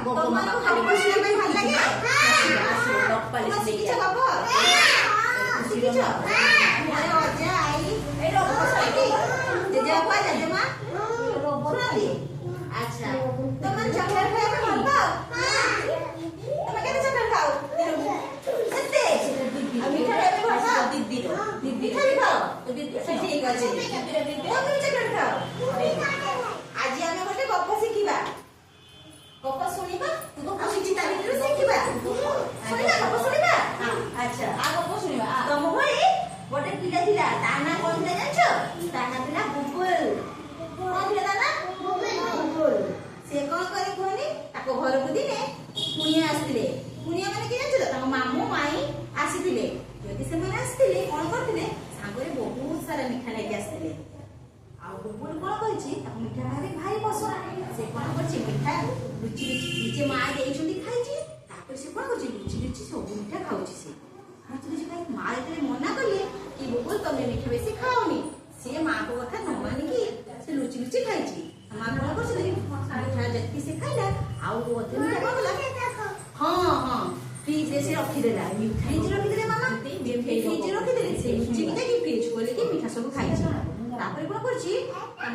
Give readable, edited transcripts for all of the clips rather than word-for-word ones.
তোমার গপ শুনে ভাই ভাল লাগে তোমার শিখিছ গপ শিখিছ আরে অজা আই এই গপ শুনি জেজেবাপা জেজেমা শুনালি আচ্ছা তোমার চকলেট খাইতে ভাল পাও তুমি কেন চকলেট খাও সত্যি আমি খাইতে ভাল পাও দিদি খাই খাও ঠিক আছে তুমি চকলেট খাও আজি আমি গোটে গপ শিখিবা গপ শুনিবা গপ শিখি তা ভিতরে শিখিবা শুনিবা গপ শুনিবা আচ্ছা আ গপ শুনিবা তম ঘরে গোটে পিলা ଥିଲା তা না কোন ଥିଲା জানছো তা না ଥିଲା বুবুল কোন ଥିଲା তা না বুবুল সে কোন করে কোনি তাকো ঘরକୁ দিনে কুনিয়া আসଥିଲେ কুনিয়া মানে কি জানছো তাଙ୍କ মামু মাই আসিଥିଲେ যদি ସେମାନେ আসଥିଲେ কোন করଥିଲେ সাগরে বহুত সারা মিঠা নেকি আসଥିଲେ ଆଉ ବୁବୁଲ কোন কইছি ତାକୁ ମିଠା ଖାଇବାକୁ ଭାରି ପସନ୍ଦ ସେ কোন করছি মিঠା লুচি লୁଚି ମା ଦେଇଛନ୍ତି ଖାଇଛି ତାପରେ ସେ কোন করছি ଲୁଚି ଲୁଚି ସବୁ ମିଠା ଖାଉଛି ସେ ଲୁଚି ଲୁଚି ଖାଇ ମା ଯେତେବେଳେ ମନା କଲେ କି ବୁବୁଲ ତମେ ମିଠା ବେଶୀ ଖାଅନି ସେ ମାଙ୍କ କଥା ନ ମାନିକି ସେ ଲୁଚି ଲୁଚି ଖାଇଛି ମା କଣ କରୁଥିଲେ ମିଠା ଯେତିକି ସେ ଖାଇଲା ଆଉ ଅଧେ ମିଠା କଣ କଲା ହଁ ହଁ ଫ୍ରିଜରେ ସେ ରଖିଦେଲା ଫ୍ରିଜରେ ରଖିଦେଲେ ମାମା ଫ୍ରିଜରେ ରଖିଦେଲେ ସେ ଲୁଚିକି ଯାଇକି ଫ୍ରିଜ ଖୋଲିକି ମିଠା ସବୁ ଖାଇଛି ତାପରେ କଣ କରୁଛି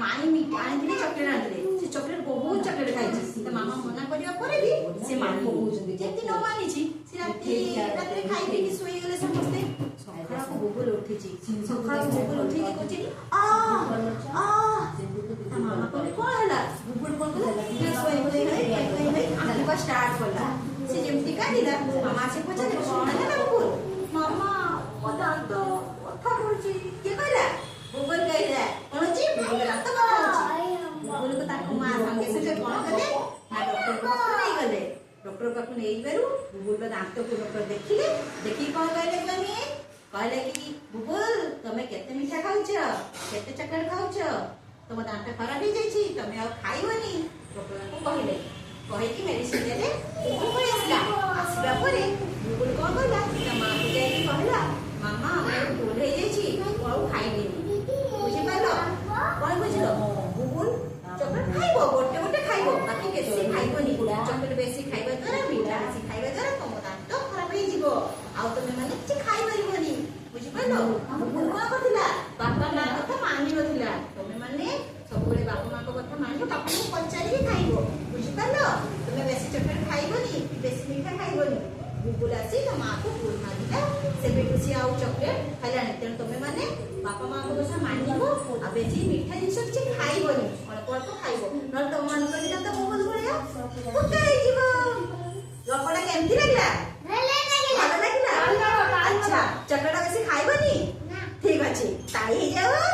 ମାଇଁ ମିଠା ଆଣିଥିଲେ ଚକଲେଟ ଆଣିଥିଲେ ସେ ଚକଲେଟ ବହୁତ ଚକଲେଟ ଖାଇଛି ତା ମାମା ମନା କରିବା ପରେ ବି ସେ ମାଙ୍କୁ କହୁଛନ୍ତି ଯେମିତି ନ ମାନିଛି ସେ ରାତିରେ ଖାଇ ପିଇକି ଶୋଇଗଲେ ସମସ୍ତେ ସକାଳକୁ ବୁବୁଲ ଉଠିଛି ସକାଳକୁ ବୁବୁଲ ଉଠିକି କହୁଛି ଆ ଆ ତା ମାମା କହିଲେ କଣ ହେଲା ବୁବୁଲ କଣ କଲା ଆଣିବା ଷ୍ଟାର୍ଟ କଲା ସେ ଯେମିତି କାନ୍ଦିଲା ମାମା ସେ ପଚାରିଲେ କଣ ହେଲା ବୁବୁଲ ମାମା ମୋ ଦାନ୍ତ କଥା କରୁଛି କିଏ କହିଲା ବୁବୁଲ କହିଲା କଣ ଅଛି ବୁବୁଲ ଦାନ୍ତ କଥା ହଉଛି ବୁବୁଲକୁ ତାକୁ ମା ସାଙ୍ଗେ ସାଙ୍ଗେ କଣ କଲେ ନା ଡକ୍ଟର ପାଖକୁ ନେଇଗଲେ ଡକ୍ଟର ପାଖକୁ ନେଇଯିବାରୁ ବୁବୁଲର ଦାନ୍ତକୁ ଡକ୍ଟର ଦେଖିଲେ ଦେଖିକି କଣ କହିଲେ କହିଲେ କି ବୁବୁଲ ତମେ କେତେ ମିଠା ଖାଉଛ କେତେ ଚକଲେଟ ଖାଉଛ ତମ ଦାନ୍ତ ଖରାପ ହେଇଯାଇଛି ତମେ ଆଉ ଖାଇବନି ଡକ୍ଟରଙ୍କୁ କହିଲେ କହିକି ମେଡିସିନ ଦେଲେ ବୁବୁଲ ଆସିଲା ଆସିବା ପରେ ବୁବୁଲ କଣ କହିଲା ତା ମାକୁ ଯାଇକି କହିଲା ମାମା ଆମର ଭୁଲ ହେଇଯାଇଛି ମୁଁ ଆଉ ଖାଇବିନି ବୁଝିପାରିଲ କଣ ବୁଝିଲ ବୁବୁଲ ଚକଲେଟ ଖାଇବ ଗୋଟେ ଗୋଟେ ଖାଇବ ବାକି ବେଶୀ ଖାଇବନି ଚକଲେଟ ବେଶୀ ଖାଇବା ଦ୍ୱାରା ମିଠା ବେଶୀ ଖାଇବା ଦ୍ୱାରା ତମ ଦାନ୍ତ ଖରାପ ହେଇଯିବ ଆଉ ତମେ ମାନେ କିଛି ଖାଇପାରିବନି ବୁଝିପାରିଲ ବୁବୁଲ କଣ କରିଥିଲା ବାପା ମା କଥା ମାନି ନଥିଲା ତମେ ମାନେ ସବୁବେଳେ ବାପା ମାଙ୍କ କଥା ମାନିବ ବାପାଙ୍କୁ ପଚାରିକି ଖାଇବ ବୁଝିପାରିଲ ତମେ ବେଶୀ ଚକଲେଟ ଖାଇବନି ବେଶୀ ମିଠା ଖାଇବନି ବୁବୁଲ ଆସି ତା ମାକୁ ଭୁଲ ମାଗିଲା ସେବେଠୁ ସିଏ ଆଉ ଚକଲେଟ ଖାଇଲାଣି ତେଣୁ ତମେ ମାନେ ବାପା ମାଙ୍କ କଥା ମାନିବ ଆଉ ବେଶୀ ମିଠା ଜିନିଷ କିଛି ଖାଇବନି ଅଳ୍ପ ଅଳ୍ପ ଖାଇବ ନହେଲେ ତମ ମାନଙ୍କ ତ ବୁବୁଲ ଭଳିଆ ପୋକା ହେଇଯିବ ଗପଟା କେମିତି ଲାଗିଲା ଭଲ ଲାଗିଲା ଆଚ୍ଛା ଚକଲେଟ ବେଶୀ ଖାଇବନି ଠିକ ଅଛି ତାଇ ହେଇଯାଉ